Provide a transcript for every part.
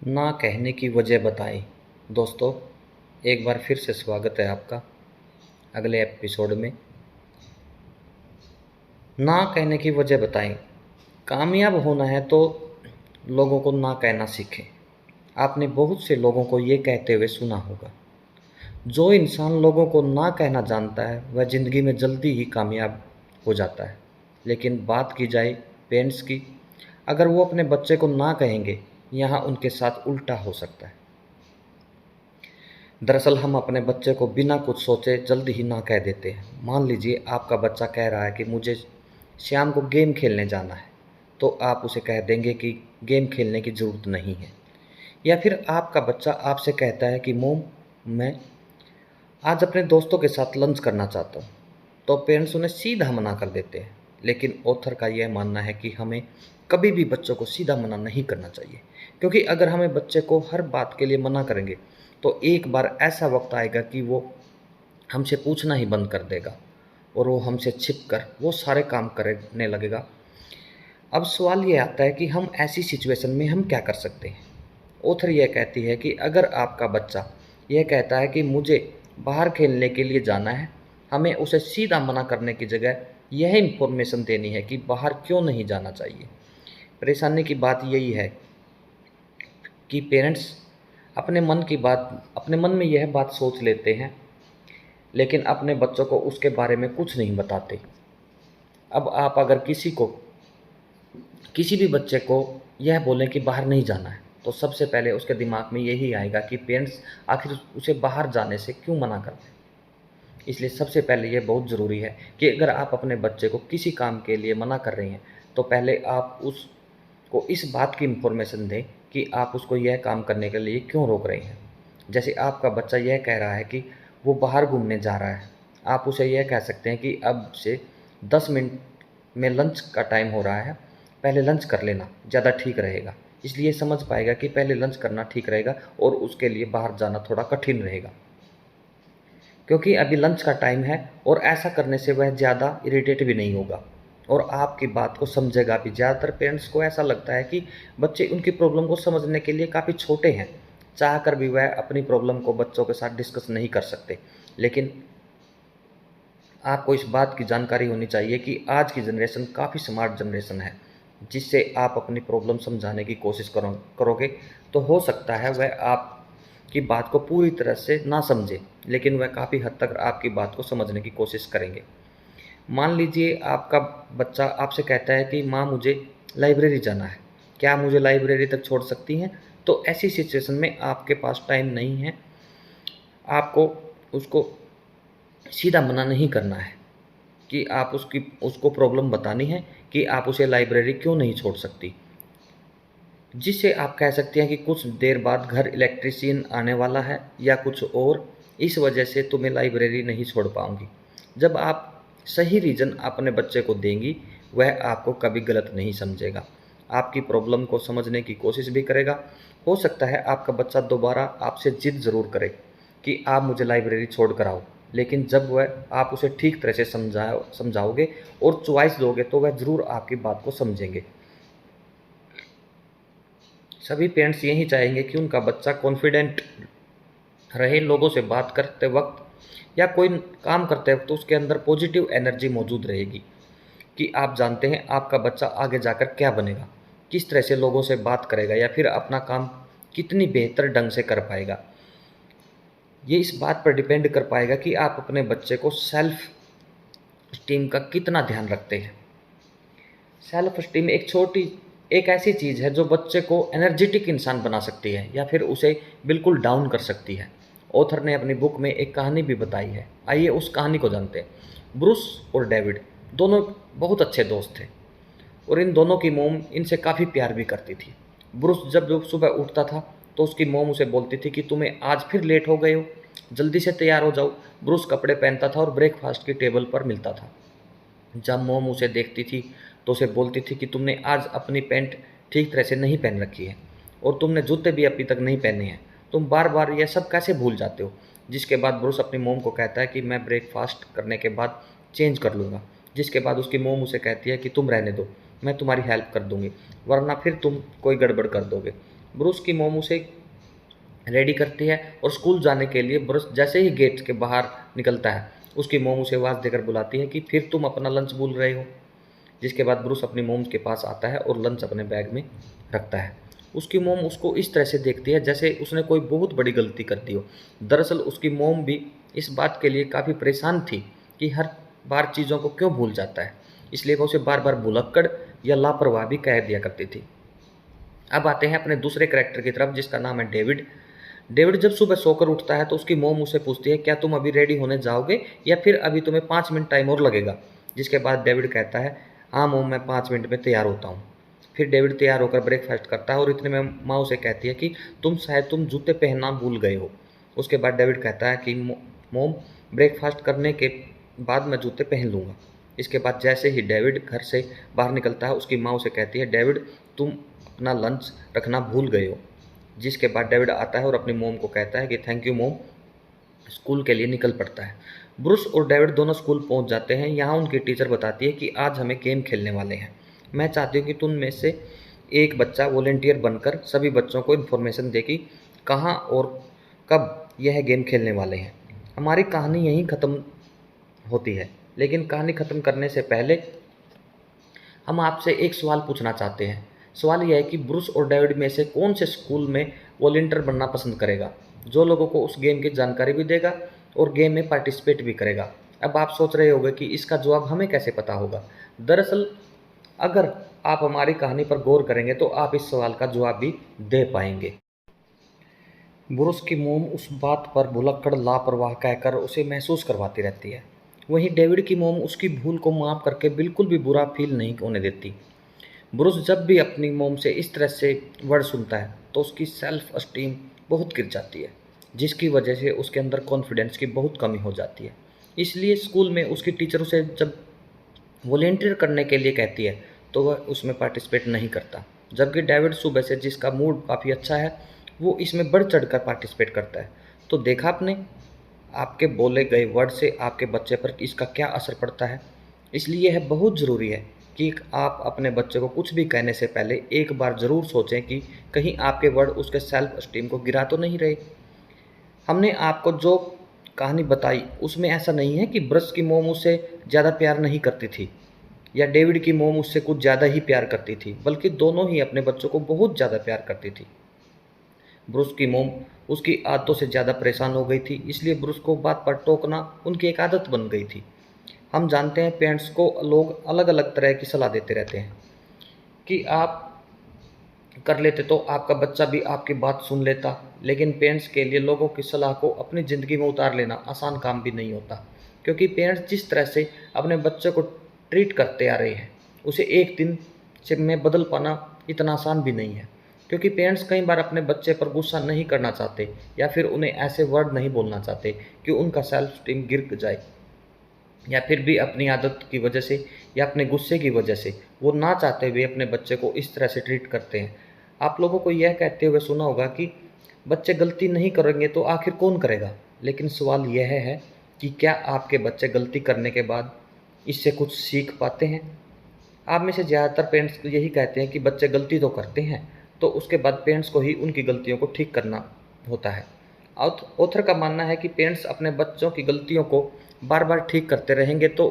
ना कहने की वजह बताएं। दोस्तों, एक बार फिर से स्वागत है आपका अगले एपिसोड में। ना कहने की वजह बताएं। कामयाब होना है तो लोगों को ना कहना सीखें। आपने बहुत से लोगों को ये कहते हुए सुना होगा, जो इंसान लोगों को ना कहना जानता है वह ज़िंदगी में जल्दी ही कामयाब हो जाता है। लेकिन बात की जाए पेरेंट्स की, अगर वो अपने बच्चे को ना कहेंगे, यहाँ उनके साथ उल्टा हो सकता है। दरअसल हम अपने बच्चे को बिना कुछ सोचे जल्दी ही ना कह देते हैं। मान लीजिए आपका बच्चा कह रहा है कि मुझे शाम को गेम खेलने जाना है, तो आप उसे कह देंगे कि गेम खेलने की ज़रूरत नहीं है। या फिर आपका बच्चा आपसे कहता है कि मोम, मैं आज अपने दोस्तों के साथ लंच करना चाहता हूँ, तो पेरेंट्स उन्हें सीधा मना कर देते हैं। लेकिन ऑथर का यह मानना है कि हमें कभी भी बच्चों को सीधा मना नहीं करना चाहिए, क्योंकि अगर हमें बच्चे को हर बात के लिए मना करेंगे तो एक बार ऐसा वक्त आएगा कि वो हमसे पूछना ही बंद कर देगा और वो हमसे छिप कर वो सारे काम करने लगेगा। अब सवाल ये आता है कि हम ऐसी सिचुएशन में हम क्या कर सकते हैं। ऑथर यह कहती है कि अगर आपका बच्चा यह कहता है कि मुझे बाहर खेलने के लिए जाना है, हमें उसे सीधा मना करने की जगह यह इन्फॉर्मेशन देनी है कि बाहर क्यों नहीं जाना चाहिए। परेशानी की बात यही है कि पेरेंट्स अपने मन में यह बात सोच लेते हैं, लेकिन अपने बच्चों को उसके बारे में कुछ नहीं बताते। अब आप अगर किसी भी बच्चे को यह बोलें कि बाहर नहीं जाना है, तो सबसे पहले उसके दिमाग में यही आएगा कि पेरेंट्स आखिर उसे बाहर जाने से क्यों मना करते हैं। इसलिए सबसे पहले ये बहुत ज़रूरी है कि अगर आप अपने बच्चे को किसी काम के लिए मना कर रहे हैं, तो पहले आप उसको इस बात की इन्फॉर्मेशन दें कि आप उसको यह काम करने के लिए क्यों रोक रहे हैं। जैसे आपका बच्चा यह कह रहा है कि वो बाहर घूमने जा रहा है, आप उसे यह कह सकते हैं कि अब से 10 मिनट में लंच का टाइम हो रहा है, पहले लंच कर लेना ज़्यादा ठीक रहेगा। इसलिए समझ पाएगा कि पहले लंच करना ठीक रहेगा और उसके लिए बाहर जाना थोड़ा कठिन रहेगा, क्योंकि अभी लंच का टाइम है। और ऐसा करने से वह ज़्यादा इरिटेट भी नहीं होगा और आपकी बात को समझेगा भी। ज़्यादातर पेरेंट्स को ऐसा लगता है कि बच्चे उनकी प्रॉब्लम को समझने के लिए काफ़ी छोटे हैं, चाह कर भी वह अपनी प्रॉब्लम को बच्चों के साथ डिस्कस नहीं कर सकते। लेकिन आपको इस बात की जानकारी होनी चाहिए कि आज की जनरेशन काफ़ी स्मार्ट जनरेशन है, जिससे आप अपनी प्रॉब्लम समझाने की कोशिश करोगे तो हो सकता है वह आपकी बात को पूरी तरह से ना समझे, लेकिन वह काफ़ी हद तक आपकी बात को समझने की कोशिश करेंगे। मान लीजिए आपका बच्चा आपसे कहता है कि माँ, मुझे लाइब्रेरी जाना है, क्या आप मुझे लाइब्रेरी तक छोड़ सकती हैं? तो ऐसी सिचुएशन में आपके पास टाइम नहीं है, आपको उसको सीधा मना नहीं करना है कि आप उसको प्रॉब्लम बतानी है कि आप उसे लाइब्रेरी क्यों नहीं छोड़ सकती। जिससे आप कह सकते हैं कि कुछ देर बाद घर इलेक्ट्रीशियन आने वाला है या कुछ और, इस वजह से तुम्हें लाइब्रेरी नहीं छोड़ पाऊँगी। जब आप सही रीज़न अपने बच्चे को देंगी, वह आपको कभी गलत नहीं समझेगा, आपकी प्रॉब्लम को समझने की कोशिश भी करेगा। हो सकता है आपका बच्चा दोबारा आपसे ज़िद ज़रूर करे कि आप मुझे लाइब्रेरी छोड़ कर आओ, लेकिन जब वह आप उसे ठीक तरह से समझाओगे और चॉइस दोगे तो वह ज़रूर आपकी बात को समझेंगे। सभी पेरेंट्स यही चाहेंगे कि उनका बच्चा कॉन्फिडेंट रहे, लोगों से बात करते वक्त या कोई काम करते वक्त उसके अंदर पॉजिटिव एनर्जी मौजूद रहेगी कि आप जानते हैं आपका बच्चा आगे जाकर क्या बनेगा, किस तरह से लोगों से बात करेगा या फिर अपना काम कितनी बेहतर ढंग से कर पाएगा। ये इस बात पर डिपेंड कर पाएगा कि आप अपने बच्चे को सेल्फ स्टीम का कितना ध्यान रखते हैं। सेल्फ स्टीम एक ऐसी चीज़ है जो बच्चे को एनर्जेटिक इंसान बना सकती है या फिर उसे बिल्कुल डाउन कर सकती है। ऑथर ने अपनी बुक में एक कहानी भी बताई है, आइए उस कहानी को जानते हैं। ब्रूस और डेविड दोनों बहुत अच्छे दोस्त थे और इन दोनों की मोम इनसे काफ़ी प्यार भी करती थी। ब्रूस जब सुबह उठता था तो उसकी मोम उसे बोलती थी कि तुम्हें आज फिर लेट हो गए हो, जल्दी से तैयार हो जाओ। ब्रूस कपड़े पहनता था और ब्रेकफास्ट की टेबल पर मिलता था। जब मोम उसे देखती थी तो उसे बोलती थी कि तुमने आज अपनी पैंट ठीक तरह से नहीं पहन रखी है और तुमने जूते भी अभी तक नहीं पहने हैं, तुम बार बार यह सब कैसे भूल जाते हो। जिसके बाद ब्रूस अपनी मोम को कहता है कि मैं ब्रेकफास्ट करने के बाद चेंज कर लूँगा। जिसके बाद उसकी मोम उसे कहती है कि तुम रहने दो, मैं तुम्हारी हेल्प कर दूँगी, वरना फिर तुम कोई गड़बड़ कर दोगे। ब्रूस की मोम उसे रेडी करती है और स्कूल जाने के लिए ब्रूस जैसे ही गेट के बाहर निकलता है, उसकी मोम उसे आवाज़ देकर बुलाती है कि फिर तुम अपना लंच भूल रहे हो। जिसके बाद ब्रूस अपनी मोम के पास आता है और लंच अपने बैग में रखता है। उसकी मोम उसको इस तरह से देखती है जैसे उसने कोई बहुत बड़ी गलती कर दी हो। दरअसल उसकी मोम भी इस बात के लिए काफ़ी परेशान थी कि हर बार चीज़ों को क्यों भूल जाता है, इसलिए वह उसे बार बार भुलक्कड़ या लापरवाह भी कह दिया करती थी। अब आते हैं अपने दूसरे कैरेक्टर की तरफ, जिसका नाम है डेविड। डेविड जब सुबह सोकर उठता है तो उसकी मोम उसे पूछती है, क्या तुम अभी रेडी होने जाओगे या फिर अभी तुम्हें 5 मिनट टाइम और लगेगा। जिसके बाद डेविड कहता है, हाँ मोम, मैं 5 मिनट में तैयार होता हूँ। फिर डेविड तैयार होकर ब्रेकफास्ट करता है और इतने में माँ उसे कहती है कि तुम जूते पहनना भूल गए हो। उसके बाद डेविड कहता है कि मोम, ब्रेकफास्ट करने के बाद मैं जूते पहन लूँगा। इसके बाद जैसे ही डेविड घर से बाहर निकलता है, उसकी माँ उसे कहती है, डेविड तुम अपना लंच रखना भूल गए हो। जिसके बाद डेविड आता है और अपनी मोम को कहता है कि थैंक यू मोम, स्कूल के लिए निकल पड़ता है। ब्रूस और डेविड दोनों स्कूल पहुंच जाते हैं। यहाँ उनकी टीचर बताती है कि आज हमें गेम खेलने वाले हैं। मैं चाहती हूँ कि तुम में से एक बच्चा वॉलेंटियर बनकर सभी बच्चों को इन्फॉर्मेशन दे कि कहाँ और कब यह गेम खेलने वाले हैं। हमारी कहानी यहीं ख़त्म होती है, लेकिन कहानी ख़त्म करने से पहले हम आपसे एक सवाल पूछना चाहते हैं। सवाल यह है कि ब्रूस और डेविड में से कौन से स्कूल में वॉलंटियर बनना पसंद करेगा, जो लोगों को उस गेम की जानकारी भी देगा और गेम में पार्टिसिपेट भी करेगा। अब आप सोच रहे होंगे कि इसका जवाब हमें कैसे पता होगा। दरअसल अगर आप हमारी कहानी पर गौर करेंगे तो आप इस सवाल का जवाब भी दे पाएंगे। ब्रूस की मोम उस बात पर भुलक्कड़ लापरवाह कहकर उसे महसूस करवाती रहती है। वहीं डेविड की मोम उसकी भूल को माफ़ करके बिल्कुल भी बुरा फील नहीं होने देती। ब्रूस जब भी अपनी मोम से इस तरह से वर्ड सुनता है तो उसकी सेल्फ अस्टीम बहुत गिर जाती है, जिसकी वजह से उसके अंदर कॉन्फिडेंस की बहुत कमी हो जाती है। इसलिए स्कूल में उसकी टीचर उसे जब वॉलेंटियर करने के लिए कहती है तो वह उसमें पार्टिसिपेट नहीं करता, जबकि डेविड सुबह से जिसका मूड काफ़ी अच्छा है वो इसमें बढ़ चढ़ कर पार्टिसिपेट करता है। तो देखा आपने, आपके बोले गए वर्ड से आपके बच्चे पर इसका क्या असर पड़ता है। इसलिए यह बहुत ज़रूरी है कि आप अपने बच्चे को कुछ भी कहने से पहले एक बार ज़रूर सोचें कि कहीं आपके वर्ड उसके सेल्फ स्टीम को गिरा तो नहीं रहे। हमने आपको जो कहानी बताई उसमें ऐसा नहीं है कि ब्रश की मोम उससे ज़्यादा प्यार नहीं करती थी या डेविड की मोम उससे कुछ ज़्यादा ही प्यार करती थी, बल्कि दोनों ही अपने बच्चों को बहुत ज़्यादा प्यार करती थी। ब्रूस की मोम उसकी आदतों से ज़्यादा परेशान हो गई थी, इसलिए ब्रूस को बात पर टोकना उनकी एक आदत बन गई थी। हम जानते हैं पेरेंट्स को लोग अलग अलग तरह की सलाह देते रहते हैं कि आप कर लेते तो आपका बच्चा भी आपकी बात सुन लेता, लेकिन पेरेंट्स के लिए लोगों की सलाह को अपनी ज़िंदगी में उतार लेना आसान काम भी नहीं होता, क्योंकि पेरेंट्स जिस तरह से अपने बच्चे को ट्रीट करते आ रहे हैं उसे एक दिन से में बदल पाना इतना आसान भी नहीं है। क्योंकि पेरेंट्स कई बार अपने बच्चे पर गुस्सा नहीं करना चाहते या फिर उन्हें ऐसे वर्ड नहीं बोलना चाहते कि उनका सेल्फ स्टीम गिर जाए, या फिर भी अपनी आदत की वजह से या अपने गुस्से की वजह से वो ना चाहते हुए अपने बच्चे को इस तरह से ट्रीट करते हैं। आप लोगों को यह कहते हुए सुना होगा कि बच्चे गलती नहीं करेंगे तो आखिर कौन करेगा, लेकिन सवाल यह है कि क्या आपके बच्चे गलती करने के बाद इससे कुछ सीख पाते हैं। आप में से ज़्यादातर पेरेंट्स यही कहते हैं कि बच्चे गलती तो करते हैं, तो उसके बाद पेरेंट्स को ही उनकी गलतियों को ठीक करना होता है। ऑथर का मानना है कि पेरेंट्स अपने बच्चों की गलतियों को बार बार ठीक करते रहेंगे तो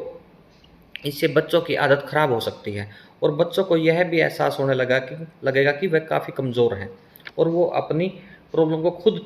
इससे बच्चों की आदत खराब हो सकती है और बच्चों को यह भी एहसास होने लगेगा कि वह काफ़ी कमज़ोर हैं और वो अपनी प्रॉब्लम को खुद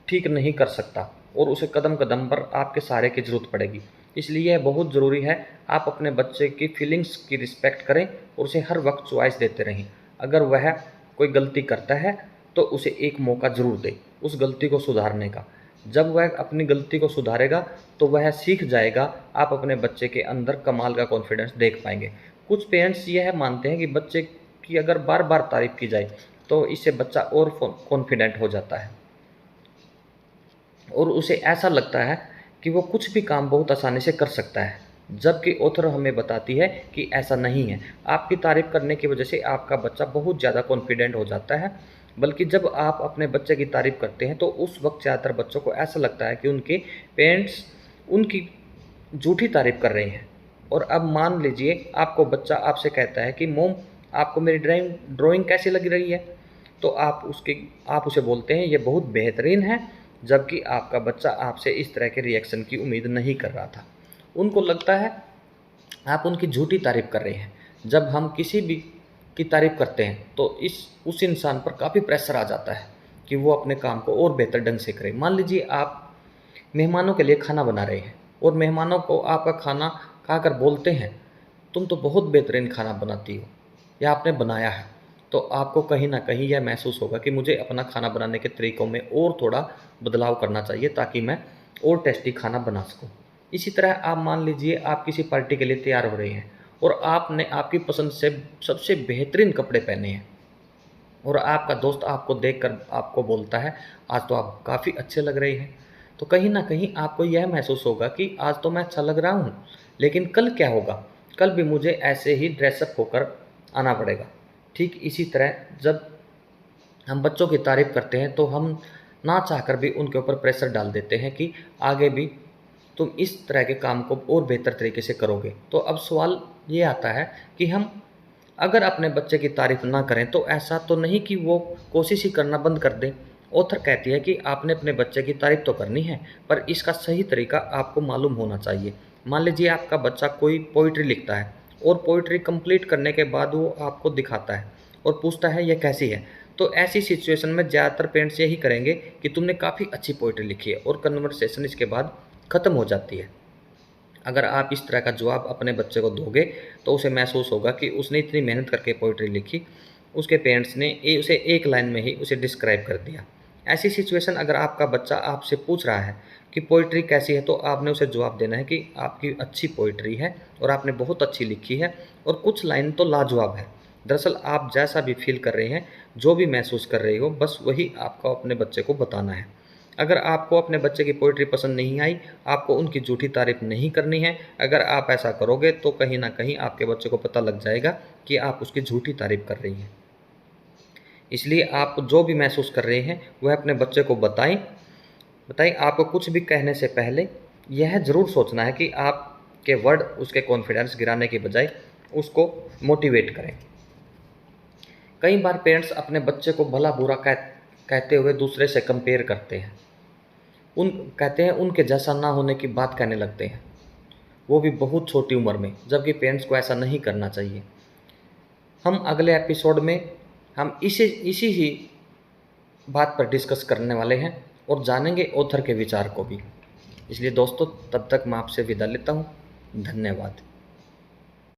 ठीक नहीं कर सकता और उसे कदम कदम पर आपके सहारे की ज़रूरत पड़ेगी। इसलिए यह बहुत ज़रूरी है आप अपने बच्चे की फीलिंग्स की रिस्पेक्ट करें और उसे हर वक्त चॉइस देते रहें। अगर वह कोई गलती करता है तो उसे एक मौका ज़रूर दें उस गलती को सुधारने का। जब वह अपनी गलती को सुधारेगा तो वह सीख जाएगा। आप अपने बच्चे के अंदर कमाल का कॉन्फिडेंस देख पाएंगे। कुछ पेरेंट्स यह मानते हैं कि बच्चे की अगर बार बार तारीफ़ की जाए तो इससे बच्चा और कॉन्फिडेंट हो जाता है और उसे ऐसा लगता है कि वो कुछ भी काम बहुत आसानी से कर सकता है, जबकि ऑथर हमें बताती है कि ऐसा नहीं है। आपकी तारीफ़ करने की वजह से आपका बच्चा बहुत ज़्यादा कॉन्फिडेंट हो जाता है, बल्कि जब आप अपने बच्चे की तारीफ़ करते हैं तो उस वक्त ज़्यादातर बच्चों को ऐसा लगता है कि उनके पेरेंट्स उनकी झूठी तारीफ़ कर रहे हैं। और अब मान लीजिए आपको बच्चा आपसे कहता है कि मोम, आपको मेरी ड्राइंग कैसी लग रही है। तो आप उसे बोलते हैं ये बहुत बेहतरीन है, जबकि आपका बच्चा आपसे इस तरह के रिएक्शन की उम्मीद नहीं कर रहा था। उनको लगता है आप उनकी झूठी तारीफ़ कर रहे हैं। जब हम किसी भी की तारीफ़ करते हैं तो इस उस इंसान पर काफ़ी प्रेशर आ जाता है कि वो अपने काम को और बेहतर ढंग से करे। मान लीजिए आप मेहमानों के लिए खाना बना रहे हैं और मेहमानों को आपका खाना खाकर बोलते हैं, तुम तो बहुत बेहतरीन खाना बनाती हो या आपने बनाया है, तो आपको कहीं न कहीं यह महसूस होगा कि मुझे अपना खाना बनाने के तरीकों में और थोड़ा बदलाव करना चाहिए ताकि मैं और टेस्टी खाना बना सकूँ। इसी तरह आप मान लीजिए आप किसी पार्टी के लिए तैयार हो रहे हैं और आपने आपकी पसंद से सबसे बेहतरीन कपड़े पहने हैं और आपका दोस्त आपको देखकर आपको बोलता है, आज तो आप काफ़ी अच्छे लग रहे हैं। तो कहीं न कहीं आपको यह महसूस होगा कि आज तो मैं अच्छा लग रहा हूँ, लेकिन कल क्या होगा? कल भी मुझे ऐसे ही ड्रेसअप होकर आना पड़ेगा। ठीक इसी तरह जब हम बच्चों की तारीफ़ करते हैं तो हम ना चाहकर भी उनके ऊपर प्रेशर डाल देते हैं कि आगे भी तुम इस तरह के काम को और बेहतर तरीके से करोगे। तो अब सवाल ये आता है कि हम अगर अपने बच्चे की तारीफ़ ना करें तो ऐसा तो नहीं कि वो कोशिश ही करना बंद कर दें। ऑथर कहती है कि आपने अपने बच्चे की तारीफ़ तो करनी है, पर इसका सही तरीका आपको मालूम होना चाहिए। मान लीजिए आपका बच्चा कोई पोएट्री लिखता है और पोएट्री कंप्लीट करने के बाद वो आपको दिखाता है और पूछता है ये कैसी है? तो ऐसी सिचुएशन में ज़्यादातर पेरेंट्स यही करेंगे कि तुमने काफ़ी अच्छी पोएट्री लिखी है और कन्वर्सेशन इसके बाद ख़त्म हो जाती है। अगर आप इस तरह का जवाब अपने बच्चे को दोगे तो उसे महसूस होगा कि उसने इतनी मेहनत करके पोइट्री लिखी, उसके पेरेंट्स ने उसे एक लाइन में ही उसे डिस्क्राइब कर दिया। ऐसी सिचुएशन अगर आपका बच्चा आपसे पूछ रहा है कि पोइट्री कैसी है, तो आपने उसे जवाब देना है कि आपकी अच्छी पोइट्री है और आपने बहुत अच्छी लिखी है और कुछ लाइन तो लाजवाब है। दरअसल आप जैसा भी फील कर रहे हैं, जो भी महसूस कर रहे हो, बस वही आपको अपने बच्चे को बताना है। अगर आपको अपने बच्चे की पोएट्री पसंद नहीं आई, आपको उनकी झूठी तारीफ़ नहीं करनी है। अगर आप ऐसा करोगे तो कहीं न कहीं आपके बच्चे को पता लग जाएगा कि आप उसकी झूठी तारीफ़ कर रही हैं। इसलिए आप जो भी महसूस कर रहे हैं, वह अपने बच्चे को बताएँ। आपको कुछ भी कहने से पहले यह ज़रूर सोचना है कि आपके वर्ड उसके कॉन्फिडेंस गिराने की बजाय उसको मोटिवेट करें। कई बार पेरेंट्स अपने बच्चे को भला-बुरा कहते हुए दूसरे से कंपेयर करते हैं। कहते हैं उनके जैसा ना होने की बात कहने लगते हैं, वो भी बहुत छोटी उम्र में, जबकि पेरेंट्स को ऐसा नहीं करना चाहिए। हम अगले एपिसोड में हम इसी ही बात पर डिस्कस करने वाले हैं और जानेंगे ऑथर के विचार को भी। इसलिए दोस्तों, तब तक मैं आपसे विदा लेता हूँ। धन्यवाद।